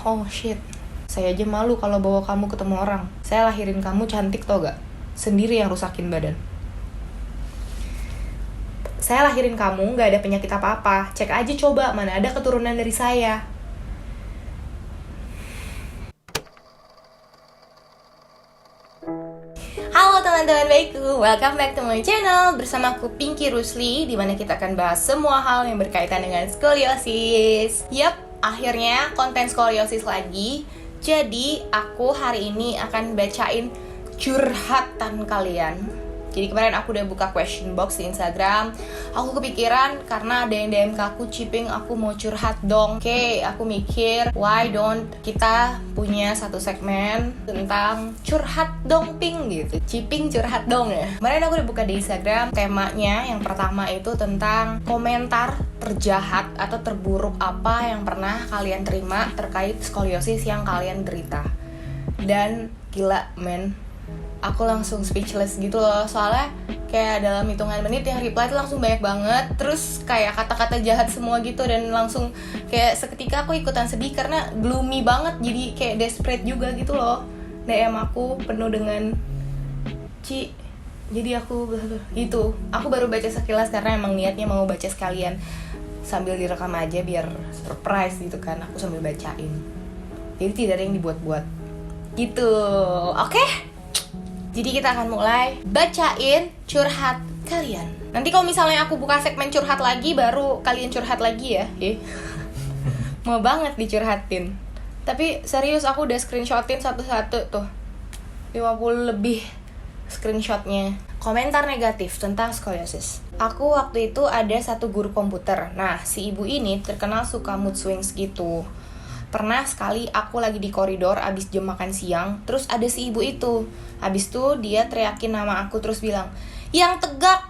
Oh shit, saya aja malu kalau bawa kamu ketemu orang. Saya lahirin kamu cantik tau gak? Sendiri yang rusakin badan. Saya lahirin kamu gak ada penyakit apa-apa. Cek aja coba mana ada keturunan dari saya. Halo teman-teman baikku, welcome back to my channel. Bersama aku Pinky Rusli, dimana kita akan bahas semua hal yang berkaitan dengan skoliosis. Yap, akhirnya konten skoliosis lagi. Jadi aku hari ini akan bacain curhatan kalian. Jadi kemarin aku udah buka question box di Instagram. Aku kepikiran karena ada yang DM ke aku, Ciping aku mau curhat dong. Oke, aku mikir why don't kita punya satu segmen tentang curhat dong Ping gitu. Ciping curhat dong ya. Kemarin aku udah buka di Instagram. Temanya yang pertama itu tentang komentar terjahat atau terburuk apa yang pernah kalian terima terkait skoliosis yang kalian derita. Dan gila men, aku langsung speechless gitu loh. Soalnya kayak dalam hitungan menit yang reply itu langsung banyak banget. Terus kayak kata-kata jahat semua gitu. Dan langsung kayak seketika aku ikutan sedih karena gloomy banget. Jadi kayak desperate juga gitu loh. DM aku penuh dengan Ci, jadi aku gitu. Aku baru baca sekilas karena emang niatnya mau baca sekalian sambil direkam aja biar surprise gitu kan. Aku sambil bacain. Jadi tidak ada yang dibuat-buat gitu. Oke? Jadi kita akan mulai bacain curhat kalian. Nanti kalau misalnya aku buka segmen curhat lagi, baru kalian curhat lagi ya. Mau banget dicurhatin. Tapi serius aku udah screenshotin satu-satu tuh 50 lebih screenshotnya. Komentar negatif tentang skoliosis. Aku waktu itu ada satu guru komputer. Nah, si ibu ini terkenal suka mood swings gitu. Pernah sekali aku lagi di koridor abis jam makan siang, terus ada si ibu itu. Abis itu dia teriakin nama aku terus bilang, "Yang tegak!"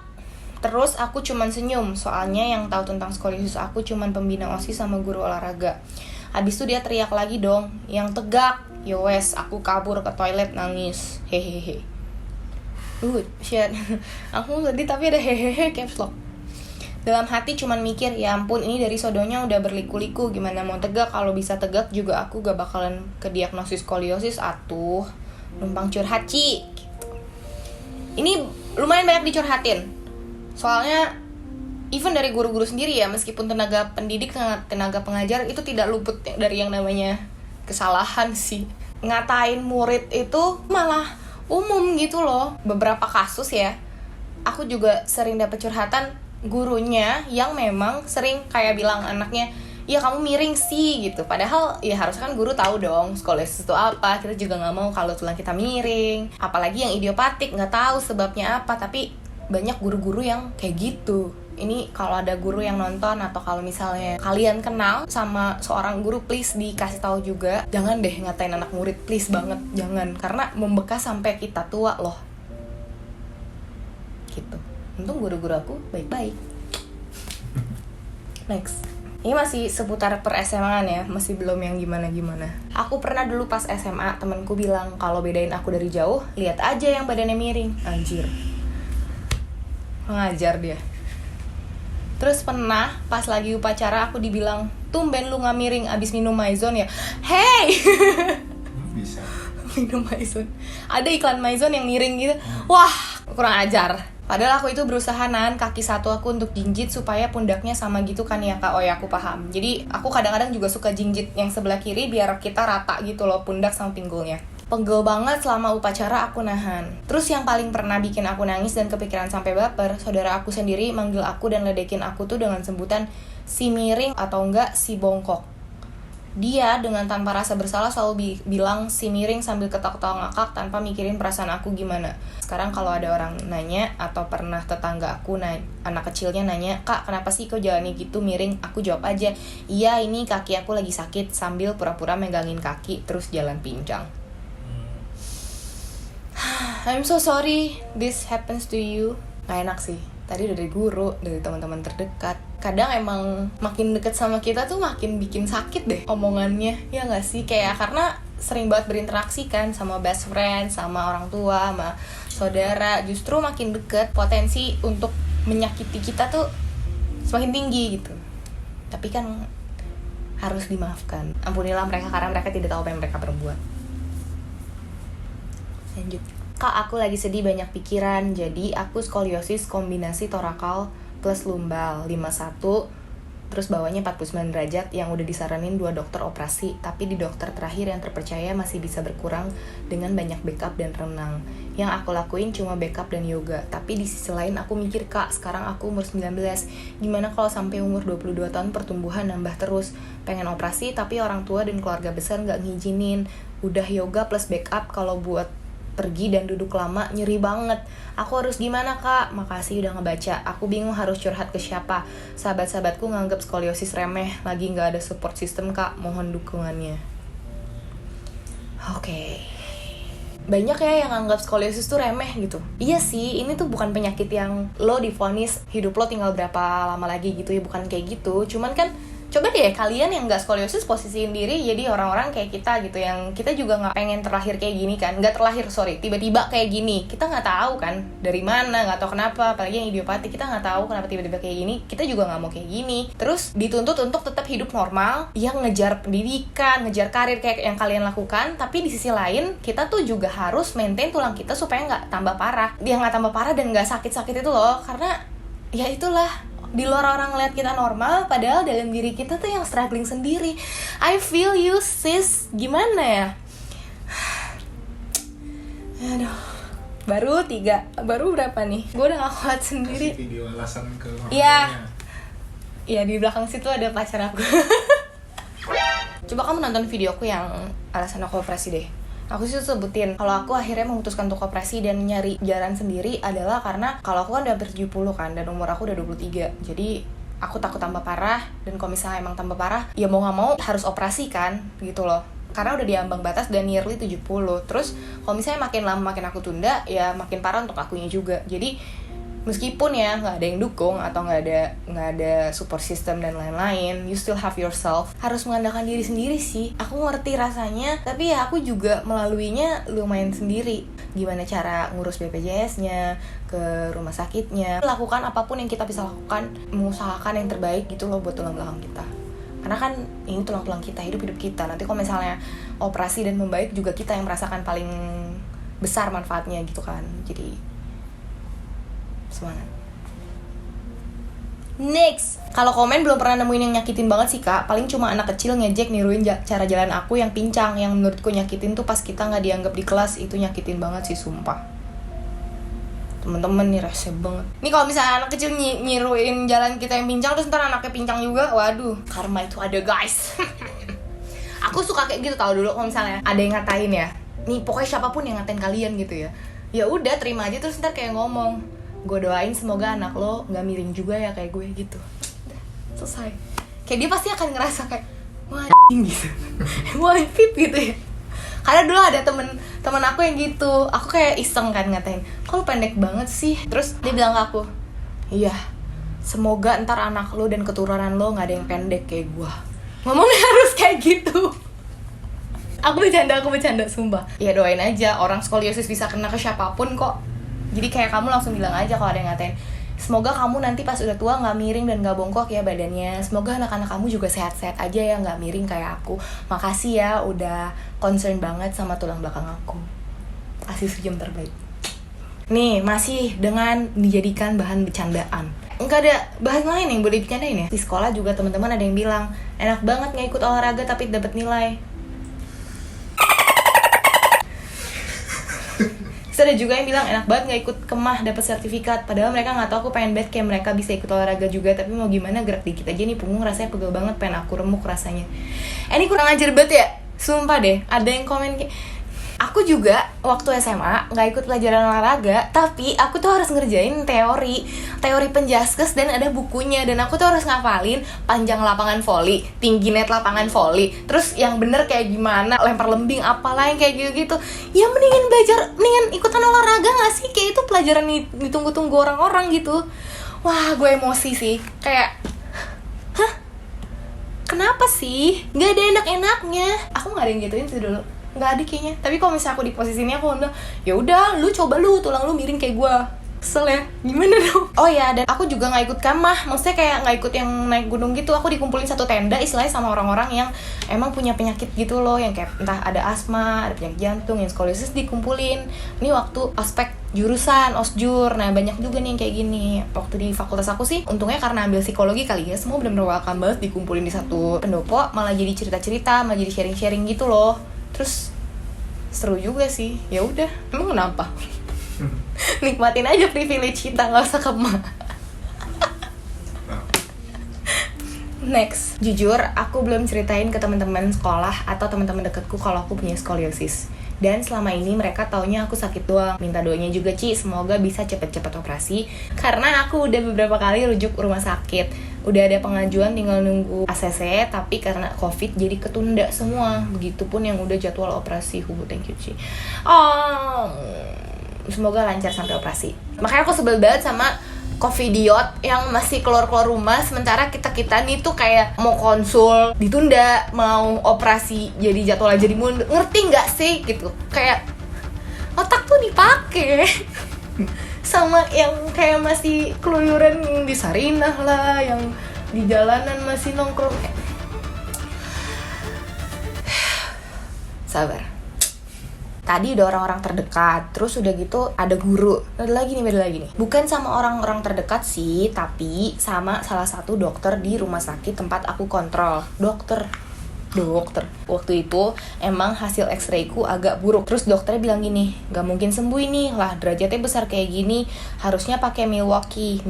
Terus aku cuman senyum, soalnya yang tahu tentang skoliosis aku cuman pembina OSIS sama guru olahraga. Abis itu dia teriak lagi dong, "Yang tegak!" Yowes, aku kabur ke toilet nangis. Hehehe. Shit. Aku sedih tapi ada hehehe caps lock. Dalam hati cuman mikir, ya ampun ini dari sodonya udah berliku-liku, gimana mau tegak, kalau bisa tegak juga aku gak bakalan ke diagnosis skoliosis atuh. Numpang curhat Ci gitu. Ini lumayan banyak dicurhatin. Soalnya even dari guru-guru sendiri ya, meskipun tenaga pendidik, tenaga pengajar itu tidak luput dari yang namanya kesalahan sih. Ngatain murid itu malah umum gitu loh. Beberapa kasus ya, aku juga sering dapet curhatan gurunya yang memang sering kayak bilang anaknya, "Ya kamu miring sih" gitu. Padahal ya harusnya kan guru tahu dong skoliosis itu apa. Kita juga nggak mau kalau tulang kita miring. Apalagi yang idiopatik nggak tahu sebabnya apa. Tapi banyak guru-guru yang kayak gitu. Ini kalau ada guru yang nonton atau kalau misalnya kalian kenal sama seorang guru, please dikasih tahu juga. Jangan deh ngatain anak murid, please banget jangan. Karena membekas sampai kita tua loh. Gitu. Untung guru-guru aku baik-baik. Next. Ini masih seputar per SMA-an ya, masih belum yang gimana-gimana. Aku pernah dulu pas SMA, temenku bilang kalau bedain aku dari jauh, lihat aja yang badannya miring. Anjir. Mengajar dia. Terus pernah pas lagi upacara aku dibilang, "Tumben lu nggak miring abis minum Maison ya?" Hey! Bisa. Minum Maison. Ada iklan Maison yang miring gitu. Wah, kurang ajar. Padahal aku itu berusaha nahan kaki satu aku untuk jinjit supaya pundaknya sama gitu kan ya Kak. Oh ya, aku paham. Jadi aku kadang-kadang juga suka jinjit yang sebelah kiri biar kita rata gitu loh pundak sama pinggulnya. Pegel banget selama upacara aku nahan. Terus yang paling pernah bikin aku nangis dan kepikiran sampai baper, saudara aku sendiri manggil aku dan ledekin aku tuh dengan sebutan si miring atau enggak si bongkok. Dia dengan tanpa rasa bersalah selalu bilang si miring sambil ketawa-ketawa ngakak tanpa mikirin perasaan aku gimana. Sekarang kalau ada orang nanya atau pernah tetangga aku anak kecilnya nanya, "Kak, kenapa sih kau jalannya gitu miring?" Aku jawab aja, "Iya, ini kaki aku lagi sakit," sambil pura-pura megangin kaki terus jalan pincang. I'm so sorry this happens to you. Gak enak sih. Tadi dari guru, dari teman-teman terdekat. Kadang emang makin deket sama kita tuh makin bikin sakit deh omongannya. Ya gak sih? Kayak karena sering banget berinteraksi kan sama best friend, sama orang tua, sama saudara. Justru makin deket, potensi untuk menyakiti kita tuh semakin tinggi gitu. Tapi kan harus dimaafkan. Ampunilah mereka karena mereka tidak tahu apa yang mereka perbuat. Lanjut. Kak, aku lagi sedih banyak pikiran. Jadi aku skoliosis kombinasi torakal plus lumbal 51, terus bawahnya 49 derajat yang udah disaranin 2 dokter operasi. Tapi di dokter terakhir yang terpercaya masih bisa berkurang dengan banyak backup dan renang. Yang aku lakuin cuma backup dan yoga. Tapi di sisi lain aku mikir, Kak, sekarang aku umur 19, gimana kalau sampai umur 22 tahun pertumbuhan nambah terus? Pengen operasi tapi orang tua dan keluarga besar gak ngizinin. Udah yoga plus backup, kalau buat pergi dan duduk lama nyeri banget. Aku harus gimana, Kak? Makasih udah ngebaca. Aku bingung harus curhat ke siapa. Sahabat-sahabatku nganggap skoliosis remeh, lagi gak ada support system, Kak. Mohon dukungannya. Oke. Banyak ya yang nganggap skoliosis tuh remeh gitu. Iya sih, ini tuh bukan penyakit yang lo divonis hidup lo tinggal berapa lama lagi gitu ya, bukan kayak gitu. Cuman kan coba deh kalian yang nggak skoliosis posisiin diri jadi orang-orang kayak kita gitu, yang kita juga nggak pengen terlahir kayak gini kan, tiba-tiba kayak gini, kita nggak tahu kan dari mana, nggak tahu kenapa, apalagi yang idiopati kita nggak tahu kenapa tiba-tiba kayak gini, kita juga nggak mau kayak gini, terus dituntut untuk tetap hidup normal, yang ngejar pendidikan, ngejar karir kayak yang kalian lakukan, tapi di sisi lain kita tuh juga harus maintain tulang kita supaya nggak tambah parah, dia nggak tambah parah dan nggak sakit-sakit itu loh, karena ya itulah. Di luar orang ngeliat kita normal, padahal dalam diri kita tuh yang struggling sendiri. I feel you sis, gimana ya? Aduh, baru berapa nih? Gue udah gak kuat sendiri. Kasih video alasan ke orang Iya, di belakang situ ada pacar aku. Coba kamu nonton videoku yang alasan aku operasi deh. Aku sih sebutin kalau aku akhirnya memutuskan untuk operasi dan nyari jalan sendiri adalah karena kalau aku kan udah 70 kan dan umur aku udah 23. Jadi aku takut tambah parah, dan kalau misalnya emang tambah parah ya mau gak mau harus operasi kan gitu loh. Karena udah di ambang batas dan nearly 70. Terus kalau misalnya makin lama makin aku tunda ya makin parah untuk akunya juga. Jadi meskipun ya nggak ada yang dukung atau nggak ada support system dan lain-lain, you still have yourself. Harus mengandalkan diri sendiri sih. Aku ngerti rasanya, tapi ya aku juga melaluinya lumayan sendiri. Gimana cara ngurus BPJS-nya, ke rumah sakitnya, lakukan apapun yang kita bisa lakukan, mengusahakan yang terbaik gitu loh buat tulang belakang kita. Karena kan ini tulang-tulang kita, hidup kita. Nanti kalau misalnya operasi dan membaik juga kita yang merasakan paling besar manfaatnya gitu kan. Jadi semangat. Next, kalau komen belum pernah nemuin yang nyakitin banget sih, Kak. Paling cuma anak kecil ngejek niruin cara jalan aku yang pincang. Yang menurutku nyakitin tuh pas kita nggak dianggap di kelas, itu nyakitin banget sih, sumpah. Temen-temen nih rese banget. Nih kalau misalnya anak kecil niruin jalan kita yang pincang, terus ntar anaknya pincang juga, waduh, karma itu ada, guys. Aku suka kayak gitu, tau dulu kalau misalnya ada yang ngatain ya, nih pokoknya siapapun yang ngatain kalian gitu ya, ya udah terima aja, terus ntar kayak ngomong, gue doain semoga anak lo nggak miring juga ya kayak gue gitu. Udah, selesai. Kayak dia pasti akan ngerasa kayak wah gitu, wah pip gitu ya. Karena dulu ada temen aku yang gitu, aku kayak iseng kan ngatain, kok lo pendek banget sih. Terus dia bilang ke aku, iya, semoga ntar anak lo dan keturunan lo nggak ada yang pendek kayak gue. Ngomongnya harus kayak gitu. Aku bercanda sumpah. Ya doain aja, orang skoliosis bisa kena ke siapapun kok. Jadi kayak kamu langsung bilang aja kalau ada yang ngatain, semoga kamu nanti pas udah tua gak miring dan gak bongkok ya badannya. Semoga anak-anak kamu juga sehat-sehat aja ya, gak miring kayak aku. Makasih ya udah concern banget sama tulang belakang aku. Kasih sejam terbaik. Nih, masih dengan dijadikan bahan bercandaan. Enggak ada bahan lain yang boleh dicandain ya. Di sekolah juga teman-teman ada yang bilang, enak banget gak ikut olahraga tapi dapat nilai. Terus ada juga yang bilang enak banget gak ikut kemah dapat sertifikat. Padahal mereka gak tahu aku pengen banget kayak mereka bisa ikut olahraga juga. Tapi mau gimana, gerak dikit aja nih punggung rasanya pegel banget, pengen aku remuk rasanya. Ini kurang ajar banget ya. Sumpah deh, ada yang komen kayak, aku juga waktu SMA gak ikut pelajaran olahraga, tapi aku tuh harus ngerjain teori penjaskes dan ada bukunya. Dan aku tuh harus ngafalin panjang lapangan voli, tinggi net lapangan voli, terus yang bener kayak gimana, lempar lembing, apalah yang kayak gitu-gitu. Ya mendingan ikutan olahraga gak sih? Kayak itu pelajaran ditunggu-tunggu orang-orang gitu. Wah, gue emosi sih. Kayak, hah? Kenapa sih? Gak ada enak-enaknya. Aku gak ada yang gituin sih dulu. Nggak ada kayaknya. Tapi kalau misalnya aku di posisi ini, aku bilang, ya udah, lu coba lu tulang lu miring kayak gue. Kesel ya, gimana dong? Oh ya, dan aku juga gak ikut kemah. Maksudnya kayak gak ikut yang naik gunung gitu. Aku dikumpulin satu tenda istilahnya sama orang-orang yang emang punya penyakit gitu loh. Yang kayak entah ada asma, ada penyakit jantung, yang skoliosis dikumpulin. Ini waktu aspek jurusan, osjur. Nah banyak juga nih yang kayak gini. Waktu di fakultas aku sih, untungnya karena ambil psikologi kali ya, semua bener-bener welcome banget dikumpulin di satu pendopo. Malah jadi cerita-cerita, malah jadi sharing-sharing gitu loh. Terus seru juga sih. Ya udah, emang kenapa? Nikmatin aja privilege kita, nggak usah kemah. Next, jujur aku belum ceritain ke teman-teman sekolah atau teman-teman dekatku kalau aku punya skoliosis. Dan selama ini mereka taunya aku sakit doang. Minta doanya juga Ci, semoga bisa cepet-cepet operasi. Karena aku udah beberapa kali rujuk rumah sakit. Udah ada pengajuan, tinggal nunggu ACC. Tapi karena COVID jadi ketunda semua. Begitupun yang udah jadwal operasi. Thank you Ci. Semoga lancar sampai operasi. Makanya aku sebel banget sama covidiot yang masih keluar-keluar rumah, sementara kita nih tuh kayak mau konsul ditunda, mau operasi jadi jadwalnya jadi mundur. Ngerti nggak sih gitu? Kayak otak tuh dipake sama yang kayak masih keluyuran yang di Sarinah lah, yang di jalanan masih nongkrong. Sabar. Tadi udah orang-orang terdekat, terus udah gitu ada guru. Beda lagi nih. Bukan sama orang-orang terdekat sih, tapi sama salah satu dokter di rumah sakit tempat aku kontrol. Dokter. Waktu itu emang hasil x-ray ku agak buruk. Terus dokternya bilang gini, gak mungkin sembuh ini lah, derajatnya besar kayak gini, harusnya pakai Milwaukee.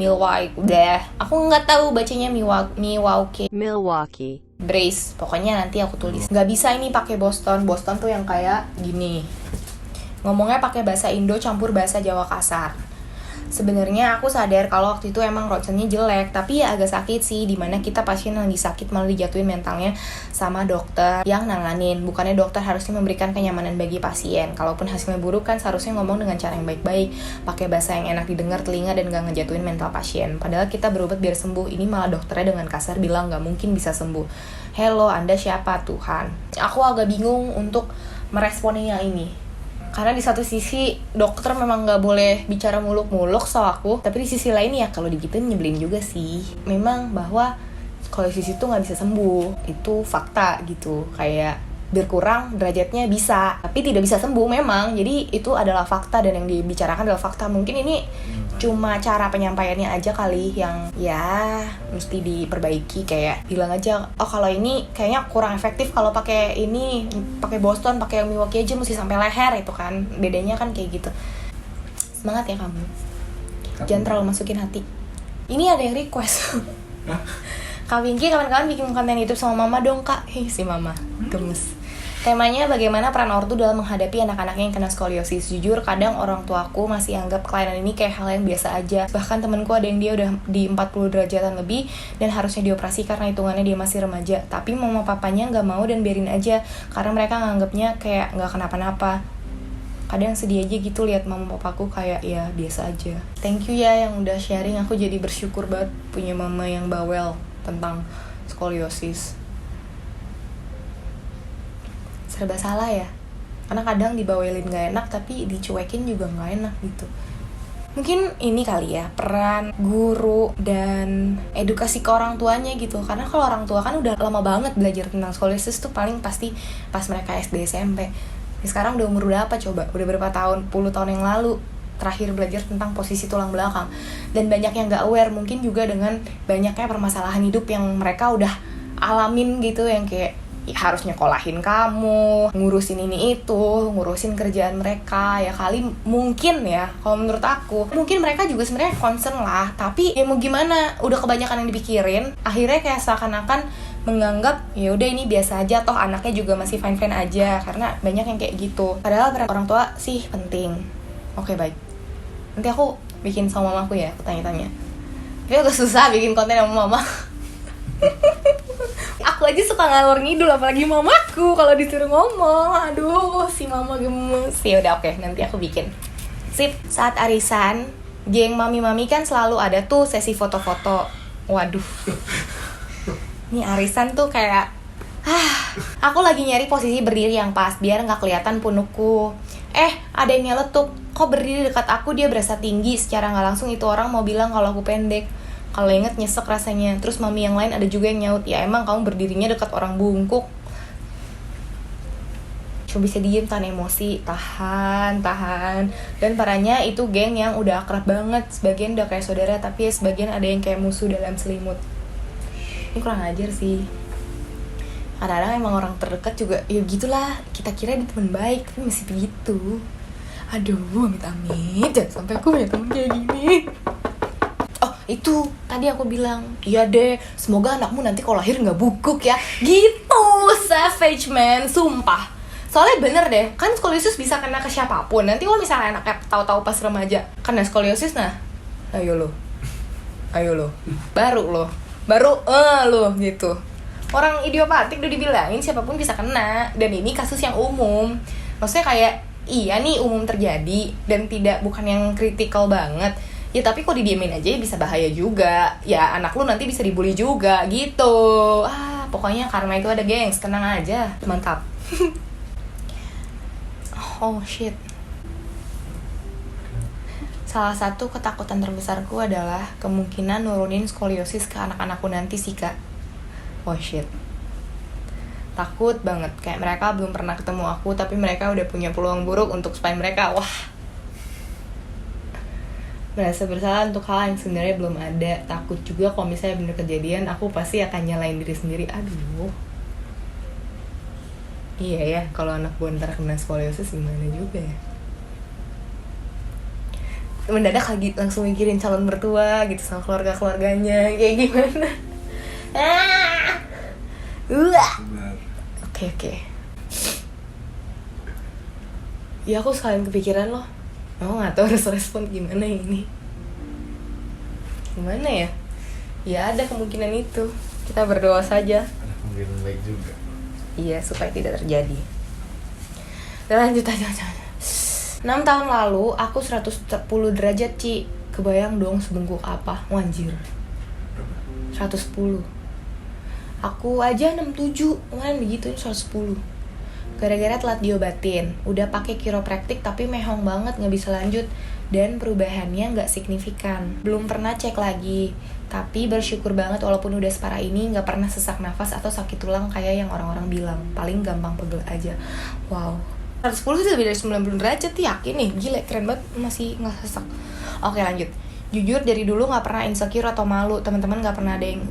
Udah, aku nggak tahu bacanya Milwaukee. Brace, pokoknya nanti aku tulis. Nggak bisa ini pakai Boston tuh yang kayak gini. Ngomongnya pakai bahasa Indo campur bahasa Jawa kasar. Sebenarnya aku sadar kalau waktu itu emang ronsennya jelek, tapi ya agak sakit sih, dimana kita pasien yang lagi sakit malah dijatuhin mentalnya sama dokter yang nanganin. Bukannya dokter harusnya memberikan kenyamanan bagi pasien. Kalaupun hasilnya buruk kan seharusnya ngomong dengan cara yang baik-baik, pakai bahasa yang enak didengar telinga dan gak ngejatuhin mental pasien. Padahal kita berobat biar sembuh, ini malah dokternya dengan kasar bilang gak mungkin bisa sembuh. Hello, Anda siapa? Tuhan. Aku agak bingung untuk meresponinya ini. Karena di satu sisi dokter memang gak boleh bicara muluk-muluk soal aku, tapi di sisi lain ya kalau digituin nyebelin juga sih. Memang bahwa skoliosis itu gak bisa sembuh, itu fakta gitu. Kayak berkurang derajatnya bisa, tapi tidak bisa sembuh memang. Jadi itu adalah fakta dan yang dibicarakan adalah fakta. Mungkin ini cuma cara penyampaiannya aja kali yang ya mesti diperbaiki, kayak bilang aja, oh kalau ini kayaknya kurang efektif kalau pakai ini, pakai Boston, pakai yang Milwaukee aja mesti sampai leher, itu kan bedanya kan kayak gitu. Semangat ya kamu. Jangan terlalu masukin hati. Ini ada yang request. Kak Winky kawan-kawan bikin konten YouTube sama mama dong kak. Si mama gemes. Temanya bagaimana peran ortu dalam menghadapi anak-anaknya yang kena skoliosis. Jujur kadang orang tuaku masih anggap kelainan ini kayak hal yang biasa aja. Bahkan temenku ada yang dia udah di 40 derajatan lebih dan harusnya dioperasi karena hitungannya dia masih remaja. Tapi mama papanya gak mau dan biarin aja karena mereka nganggapnya kayak gak kenapa-napa. Kadang sedih aja gitu lihat mama papaku kayak ya biasa aja. Thank you ya yang udah sharing, aku jadi bersyukur banget punya mama yang bawel tentang skoliosis. Serba salah ya, karena kadang dibawelin gak enak tapi dicuekin juga gak enak gitu. Mungkin ini kali ya peran guru dan edukasi ke orang tuanya gitu. Karena kalau orang tua kan udah lama banget belajar tentang skoliosis tuh paling pasti pas mereka SD SMP. Sekarang udah umur berapa coba? Udah berapa tahun? 10 tahun yang lalu terakhir belajar tentang posisi tulang belakang. Dan banyak yang gak aware mungkin juga dengan banyaknya permasalahan hidup yang mereka udah alamin gitu, yang kayak ya, harus nyekolahin kamu, ngurusin ini itu, ngurusin kerjaan mereka. Ya kali mungkin ya, kalau menurut aku mungkin mereka juga sebenarnya concern lah, tapi ya mau gimana, udah kebanyakan yang dipikirin, akhirnya kayak seakan-akan menganggap ya udah ini biasa aja, toh anaknya juga masih fine-fine aja, karena banyak yang kayak gitu. Padahal peran orang tua sih penting. Oke baik, nanti aku bikin sama mamaku ya, aku tanya-tanya. Tapi agak susah bikin konten sama mama. Aku aja suka ngalor ngidul, apalagi mamaku kalau disuruh ngomong. Aduh, si mama gemes. Ya udah oke, nanti aku bikin. Sip, saat arisan, geng mami-mami kan selalu ada tuh sesi foto-foto. Waduh. Nih arisan tuh kayak aku lagi nyari posisi berdiri yang pas biar nggak kelihatan punukku. Ada yang nyeletuk, kok berdiri dekat aku dia berasa tinggi. Secara nggak langsung itu orang mau bilang kalau aku pendek. Kalau inget nyesek rasanya. Terus mami yang lain ada juga yang nyaut, ya emang kamu berdirinya dekat orang bungkuk. Cuma bisa diem, tahan emosi, tahan. Dan parahnya itu geng yang udah akrab banget. Sebagian udah kayak saudara, tapi sebagian ada yang kayak musuh dalam selimut. Ini kurang ajar sih. Kadang-kadang emang orang terdekat juga ya gitulah, kita kira dia teman baik tapi masih begitu. Aduh, amit-amit jangan sampai aku punya temen kayak gini. Oh itu tadi aku bilang, iya deh semoga anakmu nanti kalau lahir nggak bungkuk ya. Gitu, savage man, sumpah. Soalnya bener deh, kan skoliosis bisa kena ke siapapun. Nanti kalau misalnya anaknya tahu-tahu pas remaja kena skoliosis, nah ayo lo baru lo gitu. Orang idiopatik udah dibilangin siapapun bisa kena. Dan ini kasus yang umum. Maksudnya kayak iya nih umum terjadi dan bukan yang kritikal banget. Ya tapi kok didiemin aja bisa bahaya juga. Ya anak lu nanti bisa dibully juga gitu. Pokoknya karma itu ada gengs, tenang aja. Mantap. Oh shit. Salah satu ketakutan terbesarku adalah kemungkinan nurunin skoliosis ke anak-anakku nanti sih kak. Oh shit. Takut banget. Kayak mereka belum pernah ketemu aku, tapi mereka udah punya peluang buruk untuk supaya mereka, merasa bersalah untuk hal yang sebenarnya belum ada. Takut juga kalau misalnya bener kejadian, aku pasti akan nyalain diri sendiri. Aduh. Iya ya, kalau anak gue ntar kena skoliosis gimana juga ya. Mendadak lagi langsung mikirin calon mertua gitu sama keluarga-keluarganya kayak gimana. Oke. Ya aku sekalian kepikiran loh. Aku nggak tahu harus respon gimana ini. Gimana ya? Ya ada kemungkinan itu. Kita berdoa saja. Ada kemungkinan baik juga. Iya, supaya tidak terjadi. Dan lanjut aja. 6 tahun lalu aku 110 derajat, Ci. Kebayang dong sebengkuk apa? Wanjir. 110. Aku aja 67, kemarin digituin 110. Gara-gara telat diobatin. Udah pakai kiropraktik tapi mehong banget, gak bisa lanjut. Dan perubahannya gak signifikan. Belum pernah cek lagi. Tapi bersyukur banget walaupun udah separah ini gak pernah sesak nafas atau sakit tulang kayak yang orang-orang bilang. Paling gampang pegel aja. Wow. 110 itu lebih dari 90 derajat, yakin nih. Gila, keren banget, masih gak sesak. Oke lanjut. Jujur dari dulu gak pernah insecure atau malu. Teman-teman gak pernah ada yang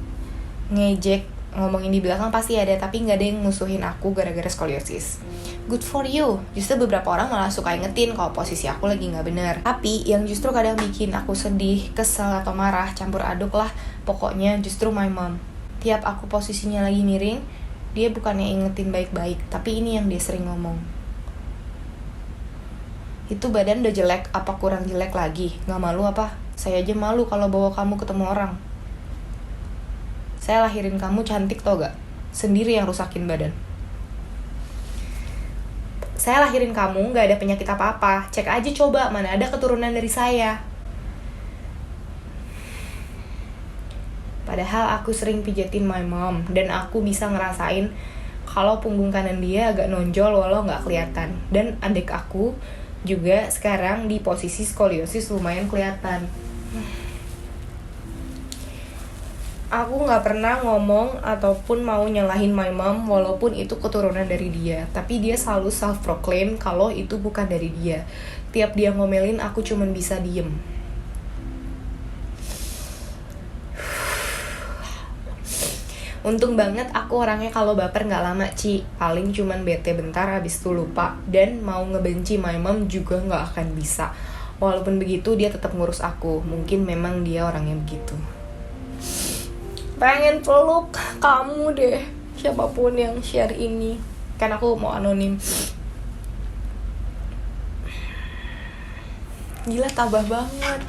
ngejek, ngomongin di belakang pasti ada, tapi nggak ada yang musuhin aku gara-gara skoliosis. Good for you. Justru beberapa orang malah suka ingetin kalau posisi aku lagi nggak benar. Tapi yang justru kadang bikin aku sedih, kesel atau marah, campur aduk lah. Pokoknya justru my mom. Tiap aku posisinya lagi miring, dia bukannya ingetin baik-baik, tapi ini yang dia sering ngomong. Itu badan udah jelek, apa kurang jelek lagi? Nggak malu apa? Saya aja malu kalau bawa kamu ketemu orang. Saya lahirin kamu cantik tau gak? Sendiri yang rusakin badan. Saya lahirin kamu gak ada penyakit apa-apa. Cek aja coba mana ada keturunan dari saya. Padahal aku sering pijetin my mom. Dan aku bisa ngerasain kalau punggung kanan dia agak nonjol walau gak kelihatan. Dan adik aku juga sekarang di posisi skoliosis lumayan kelihatan. Aku gak pernah ngomong ataupun mau nyalahin my mom walaupun itu keturunan dari dia. Tapi dia selalu self-proclaim kalau itu bukan dari dia. Tiap dia ngomelin aku cuman bisa diem. Untung banget aku orangnya kalau baper gak lama, Ci. Paling cuman bete bentar habis itu lupa. Dan mau ngebenci my mom juga gak akan bisa. Walaupun begitu dia tetap ngurus aku. Mungkin memang dia orangnya begitu. Pengen peluk kamu deh, siapapun yang share ini. Kan aku mau anonim. Gila, tabah banget.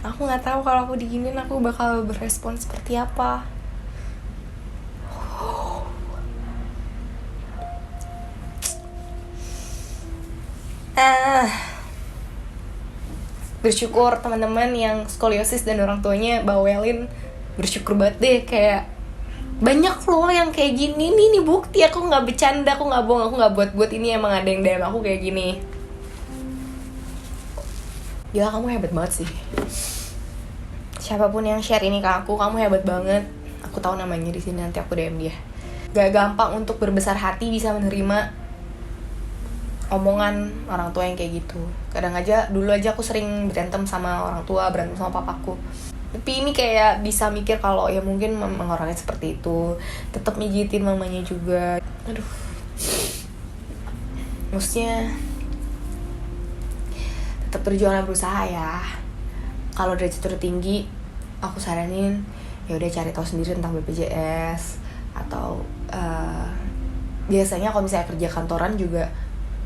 Aku gak tahu kalau aku diginin aku bakal berespon seperti apa. Bersyukur teman-teman yang skoliosis dan orang tuanya bawelin, bersyukur banget deh. Kayak Banyak loh yang kayak gini nih bukti, aku nggak bercanda, aku nggak bohong, aku nggak buat-buat, ini emang ada yang DM aku kayak gini. Gila, kamu hebat banget sih. Siapapun yang share ini ke aku, kamu hebat banget. Aku tahu namanya di sini, nanti aku DM dia. Gak gampang untuk berbesar hati bisa menerima omongan orang tua yang kayak gitu. Kadang aja, dulu aja aku sering berantem sama orang tua, berantem sama papaku. Tapi ini kayak bisa mikir kalau ya mungkin memang orangnya seperti itu, tetap mijitin mamanya juga. Aduh, maksudnya tetap berjuang dan berusaha ya. Kalau derajat tertinggi, aku saranin ya udah cari tahu sendiri tentang BPJS atau biasanya kalau misalnya kerja kantoran juga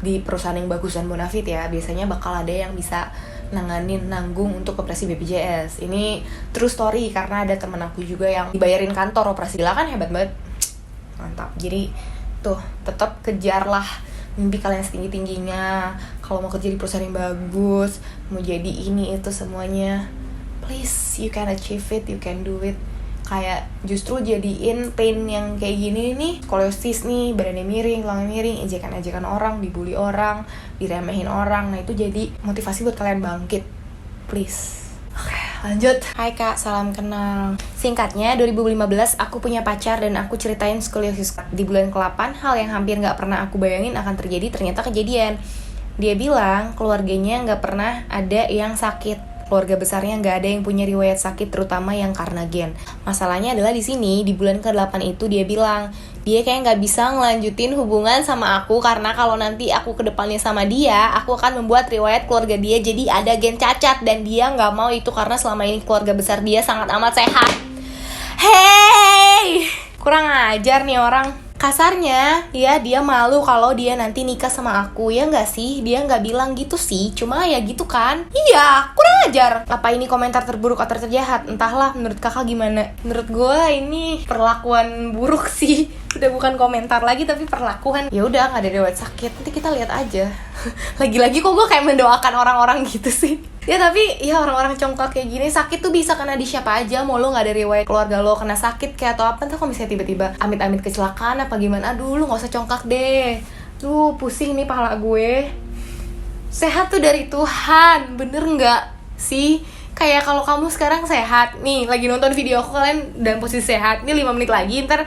di perusahaan yang bagus dan bonafit ya, biasanya bakal ada yang bisa nanggung untuk operasi BPJS. Ini true story karena ada temen aku juga yang dibayarin kantor operasi. Gila kan, hebat banget, mantap. Jadi tuh tetap kejarlah mimpi kalian setinggi-tingginya. Kalau mau kerja di perusahaan yang bagus, mau jadi ini itu semuanya, please, you can achieve it, you can do it. Kayak justru jadiin pain yang kayak gini nih, skoliosis nih, badannya miring, tulangnya miring, ejekan-ejekan orang, dibully orang, diremehin orang. Nah itu jadi motivasi buat kalian bangkit, please. Oke, lanjut. Hai kak, salam kenal. Singkatnya, 2015 aku punya pacar dan aku ceritain skoliosis. Di bulan ke-8, hal yang hampir gak pernah aku bayangin akan terjadi ternyata kejadian. Dia bilang keluarganya gak pernah ada yang sakit. Keluarga besarnya nggak ada yang punya riwayat sakit, terutama yang karena gen. Masalahnya adalah di sini di bulan ke-8 itu dia bilang dia kayak nggak bisa ngelanjutin hubungan sama aku karena kalau nanti aku kedepannya sama dia, aku akan membuat riwayat keluarga dia jadi ada gen cacat dan dia nggak mau itu karena selama ini keluarga besar dia sangat amat sehat. Hey, kurang ajar nih orang. Kasarnya, ya dia malu kalau dia nanti nikah sama aku, ya nggak sih? Dia nggak bilang gitu sih, cuma ya gitu kan? Iya, kurang ajar. Apa ini komentar terburuk atau terjahat? Entahlah, menurut kakak gimana? Menurut gue ini perlakuan buruk sih. Udah bukan komentar lagi tapi perlakuan. Ya udah, nggak ada riwayat sakit, nanti kita lihat aja. Lagi-lagi kok gue kayak mendoakan orang-orang gitu sih. Ya tapi ya orang-orang congkak kayak gini, sakit tuh bisa kena di siapa aja. Mau lo gak ada riwayat keluarga lo kena sakit kayak atau apa, ntar kok bisa tiba-tiba amit-amit kecelakaan apa gimana. Aduh, lu gak usah congkak deh. Duh, pusing nih pala gue. Sehat tuh dari Tuhan, bener gak sih? Kayak kalau kamu sekarang sehat nih, lagi nonton video aku, kalian dalam posisi sehat, nih 5 menit lagi ntar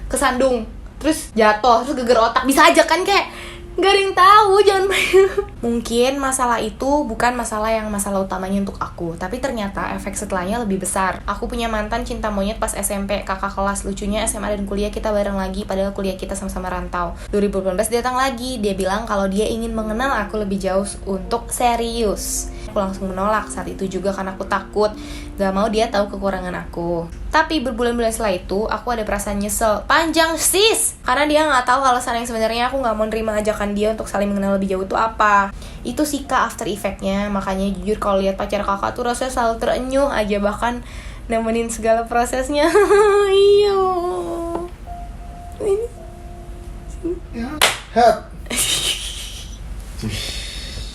kesandung, terus jatuh, terus geger otak, bisa aja kan, kayak gak ada yang tahu, jangan main. Mungkin masalah itu bukan masalah utamanya untuk aku, tapi ternyata efek setelahnya lebih besar. Aku punya mantan cinta monyet pas SMP, kakak kelas. Lucunya SMA dan kuliah kita bareng lagi, padahal kuliah kita sama-sama rantau. 2018 datang lagi, dia bilang kalau dia ingin mengenal aku lebih jauh untuk serius. Aku langsung menolak saat itu juga karena aku takut gak mau dia tahu kekurangan aku. Tapi berbulan-bulan setelah itu aku ada perasaan nyesel panjang sis, karena dia gak tahu alasan yang sebenarnya aku gak mau nerima ajakan dia untuk saling mengenal lebih jauh itu apa. Itu sih kak after effect-nya. Makanya jujur kalau lihat pacar kakak tuh rasanya selalu terenyuh aja, bahkan nemenin segala prosesnya. Iya.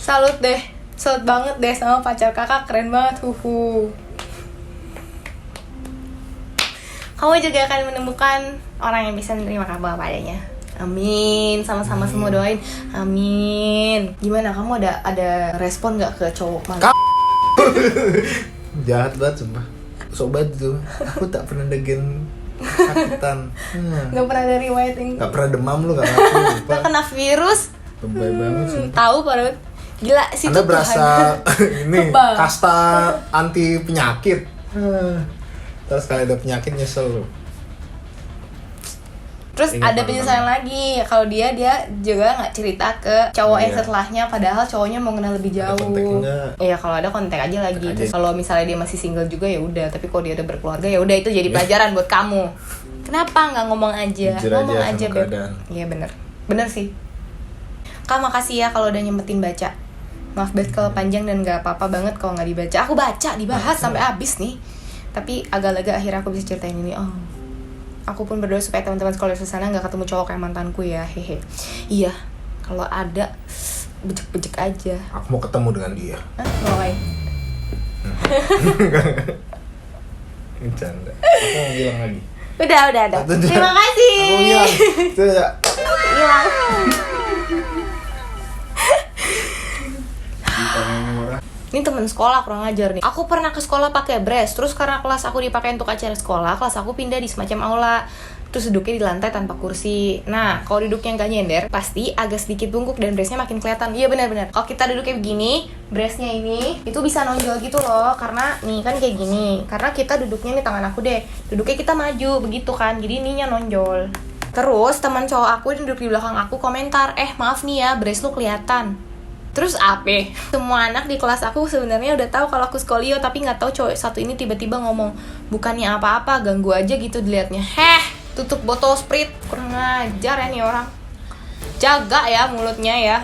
Salut deh. Salut banget deh sama pacar kakak, keren banget. Kamu juga akan menemukan orang yang bisa menerima kamu apa adanya. Amin, sama-sama semua doain. Amin. Gimana, kamu ada respon gak ke cowok mana? Jahat banget sumpah. Sobat tuh, aku tak pernah degen sakitan. Gak pernah ada riwayat yang Gak pernah demam lu, gak ngaku. gak kena virus. Lebay banget sih. Tahu padahal. Gila sih. Anda berasa ini Kebal. kasta anti penyakit. Terus kalau ada penyakit nyesel lu. Terus Ini ada parah penyesalan lagi kalau dia juga nggak cerita ke cowok yang setelahnya, padahal cowoknya mau kenal lebih Ada jauh. kontak enggak? Iya, kalau ada kontak aja lagi. Kontak Terus aja. kalau misalnya dia masih single juga ya udah, tapi kalau dia udah berkeluarga ya udah, itu jadi pelajaran buat kamu. Kenapa nggak ngomong aja? Jujur Ngomong aja aja, sama Beb. keadaan. Iya bener sih. Kak, makasih ya kalau udah nyempetin baca. Maaf banget kalau panjang dan nggak apa-apa banget kalau nggak dibaca. Aku baca, dibahas sampai habis nih. Tapi agak-agak akhirnya aku bisa ceritain ini. Oh, aku pun berdoa supaya teman-teman sekolah di sana nggak ketemu cowok kayak mantanku ya, hehe. Iya, kalau ada bejek-bejek aja. Aku mau ketemu dengan dia. Ngapain? Bercanda. Aku mau bilang lagi. Udah. Terima kasih. Aku hilang. Tidak. Hilang. Ini temen sekolah kurang ajar nih. Aku pernah ke sekolah pakai brace, terus karena kelas aku dipakai untuk acara sekolah, kelas aku pindah di semacam aula. Terus duduknya di lantai tanpa kursi. Nah, kalau duduknya nggak nyender, pasti agak sedikit bungkuk dan brace-nya makin kelihatan. Iya benar-benar. Kalau kita duduknya begini, brace-nya ini itu bisa nonjol gitu loh. Karena nih kan kayak gini. Karena kita duduknya nih tangan aku deh. Duduknya kita maju begitu kan. Jadi ininya nonjol. Terus teman cowok aku yang duduk di belakang aku komentar, maaf nih ya, brace lu kelihatan. Terus apa? Semua anak di kelas aku sebenarnya udah tahu kalau aku skolio, tapi nggak tahu cowok satu ini tiba-tiba ngomong, bukannya apa-apa, ganggu aja gitu dilihatnya. Tutup botol Sprite, kurang ajar ya nih orang. Jaga ya mulutnya ya.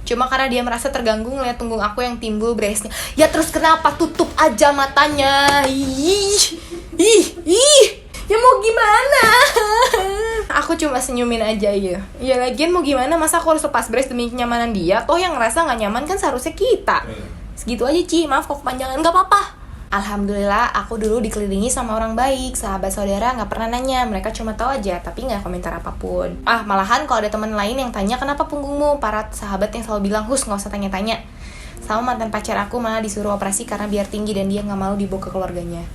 Cuma karena dia merasa terganggu ngeliat punggung aku yang timbul brace-nya. Ya terus kenapa, tutup aja matanya. Ya mau gimana? Aku cuma senyumin aja ya. Ya lagian mau gimana, masa aku harus lepas brace demi kenyamanan dia? Toh yang ngerasa gak nyaman kan seharusnya kita. Segitu aja Ci, maaf kok kepanjangan, gak apa-apa. Alhamdulillah aku dulu dikelilingi sama orang baik, sahabat saudara gak pernah nanya, mereka cuma tahu aja tapi gak komentar apapun. Malahan kalau ada teman lain yang tanya kenapa punggungmu, para sahabat yang selalu bilang gak usah tanya-tanya. Sama mantan pacar aku malah disuruh operasi karena biar tinggi dan dia gak mau dibawa ke keluarganya.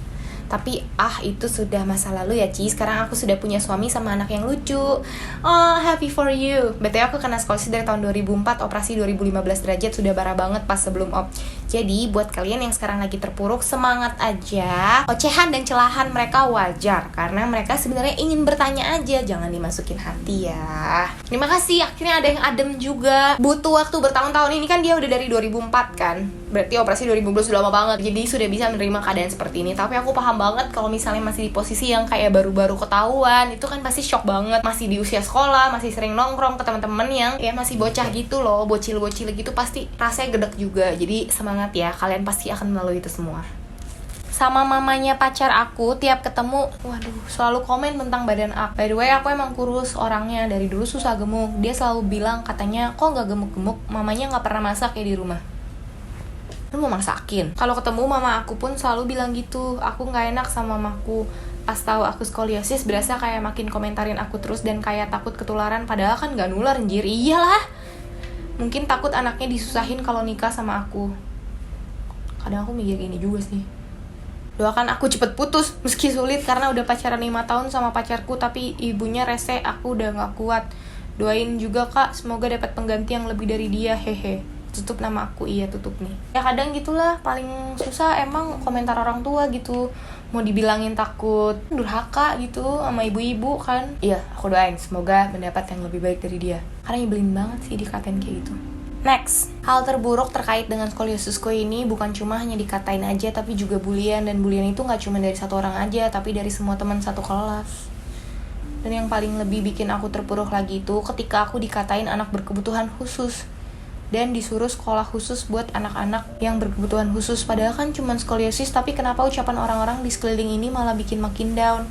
Tapi itu sudah masa lalu ya Ci. Sekarang aku sudah punya suami sama anak yang lucu. Oh, happy for you. BTW aku kena skolistis dari tahun 2004, operasi 2015 derajat, sudah parah banget pas sebelum op. Jadi buat kalian yang sekarang lagi terpuruk, semangat aja. Ocehan dan celahan mereka wajar, karena mereka sebenarnya ingin bertanya aja, jangan dimasukin hati ya. Terima kasih, akhirnya ada yang adem juga. Butuh waktu bertahun-tahun, ini kan dia udah dari 2004 kan. Berarti operasi 2012 sudah lama banget. Jadi sudah bisa menerima keadaan seperti ini. Tapi aku paham banget kalau misalnya masih di posisi yang kayak baru-baru ketahuan, itu kan pasti shock banget. Masih di usia sekolah, masih sering nongkrong ke teman-teman yang ya masih bocah gitu loh, bocil-bocil gitu, pasti rasanya gedek juga. Jadi semangat ya, kalian pasti akan melalui itu semua. Sama mamanya pacar aku tiap ketemu, selalu komen tentang badan aku. By the way, aku emang kurus orangnya, dari dulu susah gemuk. Dia selalu bilang katanya, kok gak gemuk-gemuk, mamanya gak pernah masak ya di rumah. Lu mau masakin? Kalau ketemu mama aku pun selalu bilang gitu, aku gak enak sama mamaku. Pas tahu aku skoliosis, berasa kayak makin komentarin aku terus dan kayak takut ketularan, padahal kan gak nular anjir. Iyalah, mungkin takut anaknya disusahin kalau nikah sama aku. Kadang aku mikir gini juga sih. Doakan aku cepet putus, meski sulit karena udah pacaran 5 tahun sama pacarku, tapi ibunya rese, aku udah gak kuat. Doain juga kak, semoga dapat pengganti yang lebih dari dia, hehe. Tutup nama aku, iya tutup nih. Ya kadang gitulah, paling susah emang komentar orang tua gitu. Mau dibilangin takut durhaka gitu sama ibu-ibu kan. Iya, aku doain semoga mendapat yang lebih baik dari dia. Karena nyebelin banget sih dikatain kayak gitu. Next, hal terburuk terkait dengan skoliosisku ini bukan cuma hanya dikatain aja, tapi juga bulian. Dan bulian itu gak cuma dari satu orang aja, tapi dari semua teman satu kelas. Dan yang paling lebih bikin aku terpuruk lagi itu ketika aku dikatain anak berkebutuhan khusus dan disuruh sekolah khusus buat anak-anak yang berkebutuhan khusus. Padahal kan cuma skoliosis, tapi kenapa ucapan orang-orang di sekeliling ini malah bikin makin down.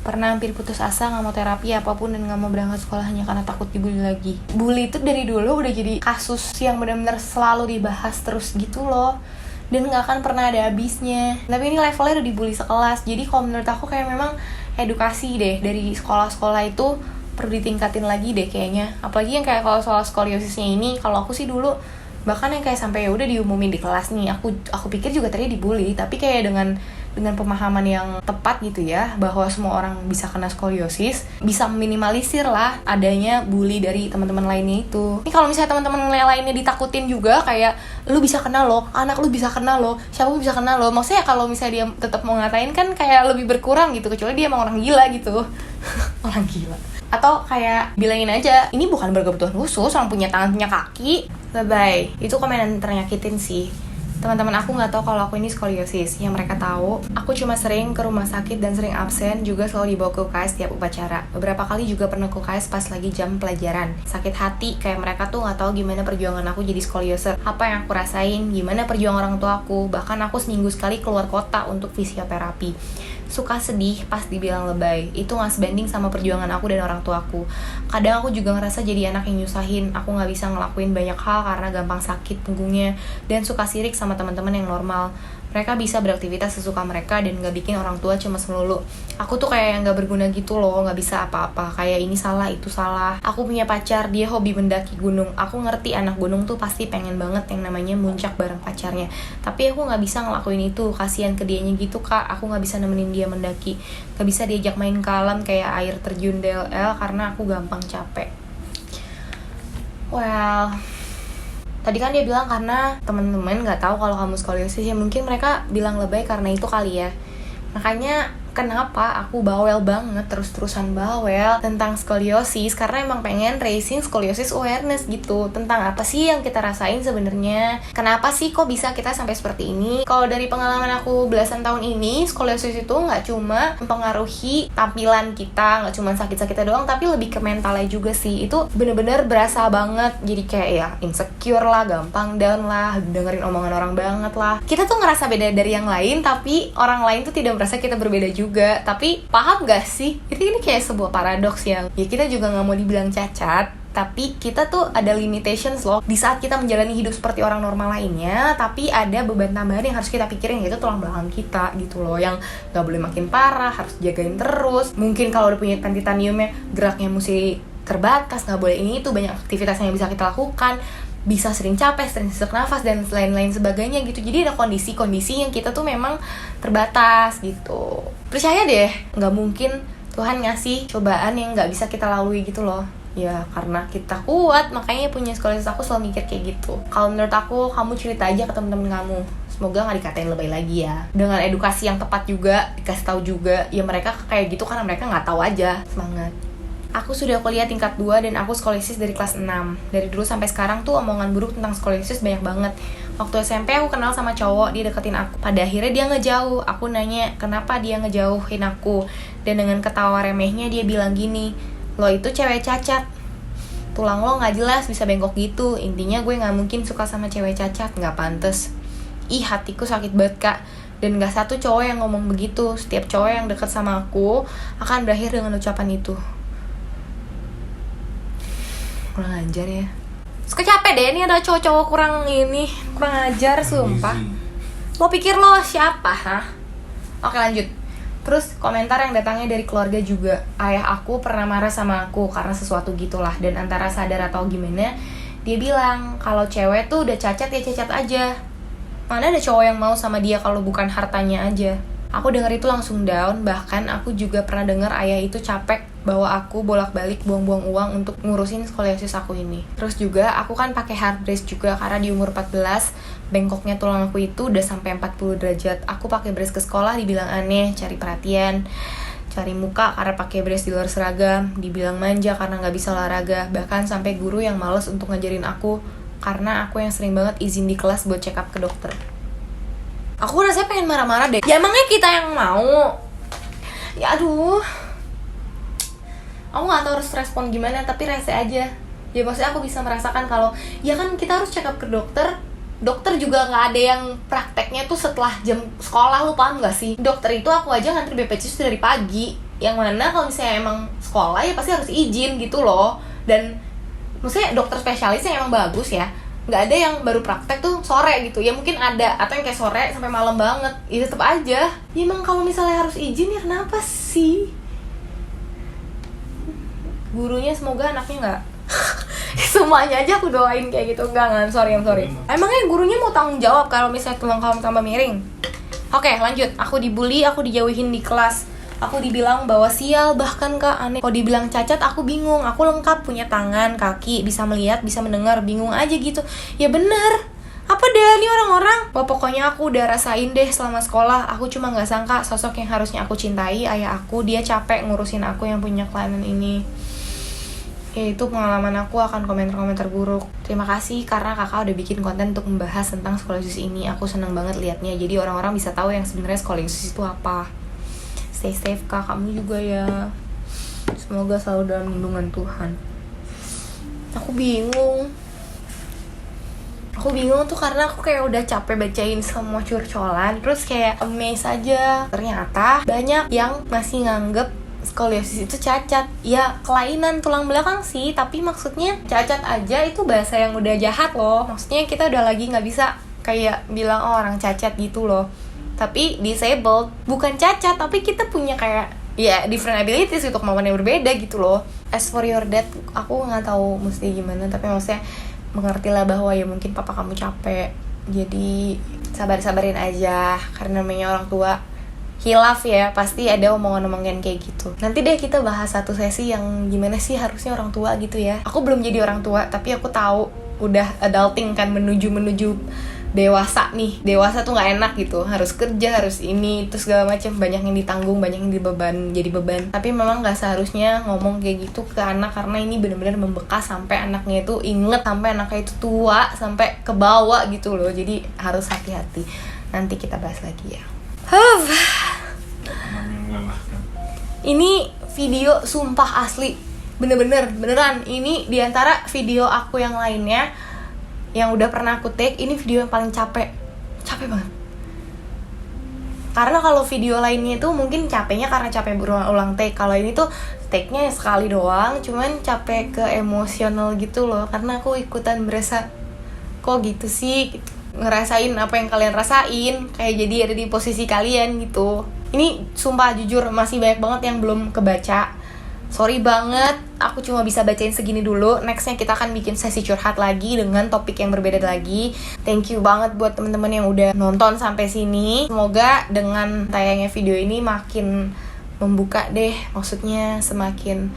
Pernah hampir putus asa, gak mau terapi apapun dan gak mau berangkat sekolah hanya karena takut dibully lagi. Bully itu dari dulu udah jadi kasus yang benar-benar selalu dibahas terus gitu loh, dan gak akan pernah ada habisnya. Tapi ini levelnya udah dibully sekelas. Jadi kalau menurut aku kayak memang edukasi deh dari sekolah-sekolah itu perlu ditingkatin lagi deh kayaknya. Apalagi yang kayak kalau soal skoliosisnya ini, kalau aku sih dulu bahkan yang kayak sampai udah diumumin di kelas nih, aku pikir juga tadi dibully, tapi kayak dengan pemahaman yang tepat gitu ya, bahwa semua orang bisa kena skoliosis, bisa minimalisir lah adanya bully dari teman-teman lainnya itu. Ini kalau misalnya teman-teman lainnya ditakutin juga, kayak lu bisa kena loh, anak lu bisa kena loh, siapa bisa kena loh. Maksudnya kalau misalnya dia tetap mau ngatain kan kayak lebih berkurang gitu, kecuali dia emang orang gila gitu. Orang gila. Atau kayak bilangin aja, ini bukan berkebutuhan khusus, orang punya tangan punya kaki. Bye-bye. Itu komenan ternyakitin sih. Teman-teman aku nggak tahu kalau aku ini skoliosis. Yang mereka tahu, aku cuma sering ke rumah sakit dan sering absen, juga selalu dibawa ke UKS tiap upacara. Beberapa kali juga pernah ke UKS pas lagi jam pelajaran. Sakit hati, kayak mereka tuh nggak tahu gimana perjuangan aku jadi skoliosis. Apa yang aku rasain, gimana perjuangan orang tua aku. Bahkan aku seminggu sekali keluar kota untuk fisioterapi. Suka sedih pas dibilang lebay. Itu gak sebanding sama perjuangan aku dan orang tuaku. Kadang aku juga ngerasa jadi anak yang nyusahin. Aku gak bisa ngelakuin banyak hal karena gampang sakit punggungnya, dan suka sirik sama teman-teman yang normal. mereka bisa beraktivitas sesuka mereka dan gak bikin orang tua cemas melulu. Aku tuh kayak yang gak berguna gitu loh, gak bisa apa-apa, kayak ini salah, itu salah. Aku punya pacar, dia hobi mendaki gunung. Aku ngerti anak gunung tuh pasti pengen banget yang namanya muncak bareng pacarnya, tapi aku gak bisa ngelakuin itu, kasihan ke dianya gitu kak. Aku gak bisa nemenin dia mendaki, gak bisa diajak main ke alam kayak air terjun DLL karena aku gampang capek. Well, tadi kan dia bilang karena teman-teman nggak tahu kalau kamu skoliosis, ya mungkin mereka bilang lebay karena itu kali ya. Makanya kenapa aku bawel banget, terus-terusan bawel tentang skoliosis, karena emang pengen raising skoliosis awareness gitu, tentang apa sih yang kita rasain sebenarnya, kenapa sih kok bisa kita sampai seperti ini. Kalau dari pengalaman aku belasan tahun ini, skoliosis itu nggak cuma mempengaruhi tampilan kita, nggak cuma sakit-sakitnya doang, tapi lebih ke mentalnya juga sih. Itu bener-bener berasa banget, jadi kayak ya insecure lah, gampang down lah, dengerin omongan orang banget lah. Kita tuh ngerasa beda dari yang lain, tapi orang lain tuh tidak merasa kita berbeda juga. Tapi paham gak sih? Ini kayak sebuah paradoks yang ya kita juga gak mau dibilang cacat, tapi kita tuh ada limitations loh di saat kita menjalani hidup seperti orang normal lainnya. Tapi ada beban tambahan yang harus kita pikirin, yaitu tulang belakang kita gitu loh, yang gak boleh makin parah, harus jagain terus. Mungkin kalau udah punya titaniumnya, geraknya mesti terbatas, gak boleh ini itu, banyak aktivitas yang bisa kita lakukan, bisa sering capek, sering sesak nafas, dan lain-lain sebagainya gitu. Jadi ada kondisi-kondisi yang kita tuh memang terbatas gitu. Percaya deh, gak mungkin Tuhan ngasih cobaan yang gak bisa kita lalui gitu loh. Ya karena kita kuat, makanya punya skoliosis. Aku selalu mikir kayak gitu. Kalau menurut aku, kamu cerita aja ke temen-temen kamu. Semoga gak dikatain lebay lagi ya. Dengan edukasi yang tepat juga, dikasih tahu juga. Ya mereka kayak gitu karena mereka gak tahu aja. Semangat. Aku sudah kuliah tingkat 2 dan aku skoliosis dari kelas 6. Dari dulu sampai sekarang tuh omongan buruk tentang skoliosis banyak banget. Waktu SMP aku kenal sama cowok, dia deketin aku. Pada akhirnya dia ngejauh. Aku nanya kenapa dia ngejauhin aku. Dan dengan ketawa remehnya dia bilang gini, lo itu cewek cacat, tulang lo gak jelas, bisa bengkok gitu. Intinya gue gak mungkin suka sama cewek cacat, gak pantes. Ih, hatiku sakit banget kak. Dan gak satu cowok yang ngomong begitu. Setiap cowok yang deket sama aku akan berakhir dengan ucapan itu. Kurang ajar ya. Suka capek deh, ini ada cowok-cowok kurang ajar, sumpah. Lo pikir lo siapa, hah? Oke lanjut. Terus komentar yang datangnya dari keluarga juga. Ayah aku pernah marah sama aku karena sesuatu gitulah. Dan antara sadar atau gimana, dia bilang kalau cewek tuh udah cacat ya cacat aja. Mana ada cowok yang mau sama dia kalau bukan hartanya aja. Aku denger itu langsung down. Bahkan aku juga pernah denger ayah itu capek bawa aku bolak-balik buang-buang uang untuk ngurusin skoliosis aku ini. Terus juga aku kan pakai hard brace juga karena di umur 14 bengkoknya tulang aku itu udah sampai 40 derajat. Aku pakai brace ke sekolah dibilang aneh, cari perhatian, cari muka karena pakai brace di luar seragam, dibilang manja karena nggak bisa olahraga. Bahkan sampai guru yang males untuk ngajarin aku karena aku yang sering banget izin di kelas buat check up ke dokter. Aku rasanya pengen marah-marah deh. Ya emangnya kita yang mau? Ya aduh. Aku gak tahu harus respon gimana, tapi rese aja. Ya maksudnya aku bisa merasakan kalau ya kan kita harus check up ke dokter. Dokter juga gak ada yang prakteknya tuh setelah jam sekolah, lu paham gak sih? Dokter itu aku aja ngantri BPJS dari pagi. Yang mana kalau misalnya emang sekolah ya pasti harus izin gitu loh. Dan maksudnya dokter spesialis yang emang bagus ya, nggak ada yang baru praktek tuh sore gitu. Ya mungkin ada, atau yang kayak sore sampai malam banget. Ya tetep aja. Ya emang kalau misalnya harus izin ya kenapa sih? Gurunya semoga anaknya nggak semuanya aja aku doain kayak gitu. I'm sorry. Emangnya gurunya mau tanggung jawab kalau misalnya tulang kamu tambah miring? Oke, lanjut. Aku dibully, aku dijauhin di kelas. Aku dibilang bahwa sial, bahkan kak aneh. Kalau dibilang cacat aku bingung. Aku lengkap, punya tangan, kaki, bisa melihat, bisa mendengar, bingung aja gitu. Ya bener. Apa deh nih orang-orang? Wah, pokoknya aku udah rasain deh selama sekolah. Aku cuma gak sangka sosok yang harusnya aku cintai, ayah aku, dia capek ngurusin aku yang punya kelainan ini. Ya itu pengalaman aku akan komentar-komentar buruk. Terima kasih karena kakak udah bikin konten untuk membahas tentang skoliosis ini. Aku seneng banget liatnya. Jadi orang-orang bisa tahu yang sebenarnya skoliosis itu apa. Stay safe kak, kamu juga ya. Semoga selalu dalam lindungan Tuhan. Aku bingung tuh karena aku kayak udah capek bacain semua curcolan. Terus kayak amazed aja. Ternyata banyak yang masih nganggep skoliosis itu cacat. Ya kelainan tulang belakang sih, tapi maksudnya cacat aja itu bahasa yang udah jahat loh. Maksudnya kita udah lagi gak bisa kayak bilang orang cacat gitu loh. Tapi disabled bukan cacat, tapi kita punya kayak ya different abilities gitu, kemampuan yang berbeda gitu loh. As for your dad, aku nggak tahu mesti gimana, tapi maksudnya mengertilah bahwa ya mungkin papa kamu capek, jadi sabar-sabarin aja, karena namanya orang tua hilaf ya, pasti ada omongan-omongan kayak gitu. Nanti deh kita bahas satu sesi yang gimana sih harusnya orang tua gitu ya. Aku belum jadi orang tua, tapi aku tahu udah adulting kan, menuju dewasa nih. Dewasa tuh nggak enak gitu, harus kerja, harus ini, terus segala macam, banyak yang ditanggung, banyak yang jadi beban. Tapi memang nggak seharusnya ngomong kayak gitu ke anak, karena ini benar-benar membekas sampai anaknya itu inget, sampai anaknya itu tua, sampai ke bawah gitu loh. Jadi harus hati-hati. Nanti kita bahas lagi ya. Ini video sumpah asli, beneran. Ini diantara video aku yang lainnya yang udah pernah aku take, ini video yang paling capek banget. Karena kalau video lainnya itu mungkin capeknya karena capek berulang-ulang take. Kalau ini tuh take-nya sekali doang, cuman capek ke emosional gitu loh. Karena aku ikutan berasa, kok gitu sih, ngerasain apa yang kalian rasain, kayak jadi ada di posisi kalian gitu. Ini sumpah jujur masih banyak banget yang belum kebaca. Sorry banget, aku cuma bisa bacain segini dulu. Nextnya kita akan bikin sesi curhat lagi dengan topik yang berbeda lagi. Thank you banget buat teman-teman yang udah nonton sampai sini. Semoga dengan tayangnya video ini makin membuka deh, maksudnya semakin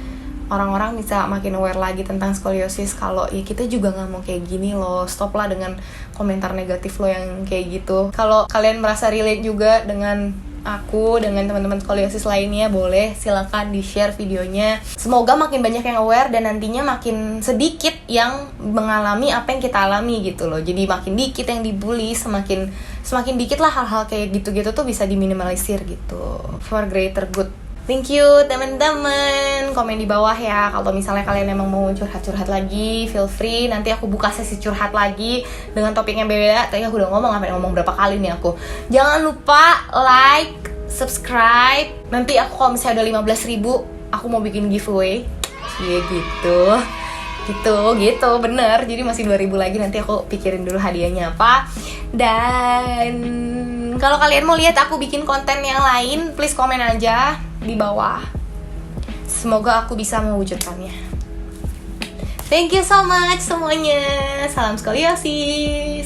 orang-orang bisa makin aware lagi tentang skoliosis. Kalau ya kita juga nggak mau kayak gini loh. Stop lah dengan komentar negatif lo yang kayak gitu. Kalau kalian merasa relate juga dengan aku, dengan teman-teman skoliosis lainnya, boleh silakan di-share videonya. Semoga makin banyak yang aware dan nantinya makin sedikit yang mengalami apa yang kita alami gitu loh. Jadi makin dikit yang dibully, semakin dikit lah hal-hal kayak gitu-gitu tuh bisa diminimalisir gitu. For greater good. Thank you teman-teman. Komen di bawah ya kalau misalnya kalian emang mau curhat-curhat lagi, feel free. Nanti aku buka sesi curhat lagi dengan topik yang beda. Tadi aku udah ngomong berapa kali nih aku. Jangan lupa like, subscribe. Nanti aku kalau misalnya udah 15.000, aku mau bikin giveaway. Iya gitu bener. Jadi masih 2.000 lagi, nanti aku pikirin dulu hadiahnya apa. Dan kalau kalian mau lihat aku bikin konten yang lain, please komen aja di bawah. Semoga aku bisa mewujudkannya. Thank you so much semuanya. Salam skoliosis.